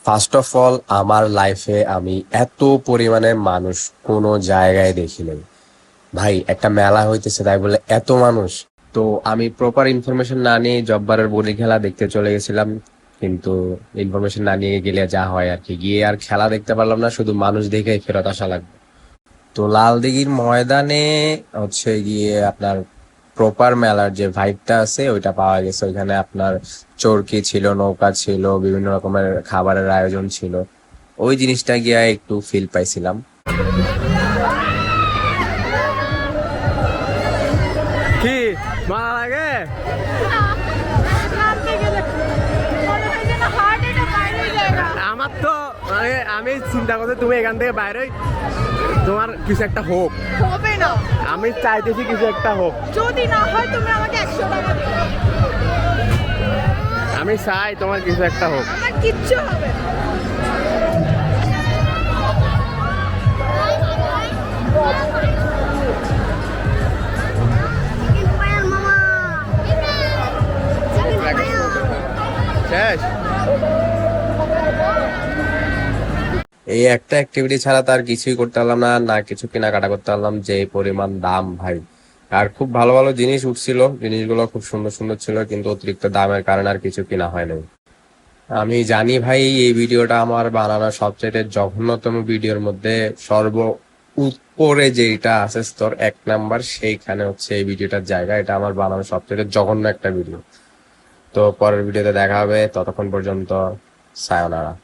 First of all আমার লাইফে আমি এত পরিমাণে মানুষ কোনো জায়গায় দেখি নাই। ভাই একটা মেলা হইতেছে তাই বলে এত মানুষ। তো আমি প্রপার ইনফরমেশন না নিয়ে জব্বারের বলি খেলা দেখতে চলে গেছিলাম, কিন্তু ইনফরমেশন না নিয়ে গেলে যা হয় আর কি, গিয়ে আর খেলা দেখতে পারলাম না, শুধু মানুষ দেখেই ফেরত আসা লাগবে। তো লালদিঘির ময়দানে হচ্ছে গিয়ে আপনার প্রপার মেলার যে ভাইবটা আছে ওইটা পাওয়া গেছে। ওইখানে আপনার চরকি ছিল, নৌকা ছিল, বিভিন্ন রকমের খাবারের আয়োজন ছিল। ওই জিনিসটা গিয়ে একটু ফিল পাইছিলাম। কি মারা লাগে? আমার তো মানে আমি চিন্তা করছি তুমি এখান থেকে বাইরে তোমার কিছু একটা হোক। হবে না, আমি চাইতেছি কিছু একটা হোক। যদি না হয় তুমি আমাকে 100 টাকা দিবে। আমি চাই তোমার কিছু একটা হোক। আমার কিচ্ছু হবে না। শেষ। এই একটা অ্যাক্টিভিটি ছাড়া তার কিছুই করতে পারলাম না, না কিছু কেনাকাটা করতে পারলাম। যে পরিমাণ দাম ভাই! আর খুব ভালো ভালো জিনিস উঠছিল, জিনিসগুলো খুব সুন্দর সুন্দর ছিল, কিন্তু অতিরিক্ত দামের কারণে আর কিছু কিনা হয় নাই। আমি জানি ভাই এই ভিডিওটা আমার বানানো সবচেয়ে জঘন্যতম ভিডিওর মধ্যে সর্ব উপরে যেটা আছে স্তর 1 নাম্বার, সেইখানে হচ্ছে এই ভিডিওটার জায়গা। এটা আমার বানানো সবচেয়ে জঘন্য একটা ভিডিও। তো পরের ভিডিওতে দেখা হবে, ততক্ষণ পর্যন্ত সায়োনারা।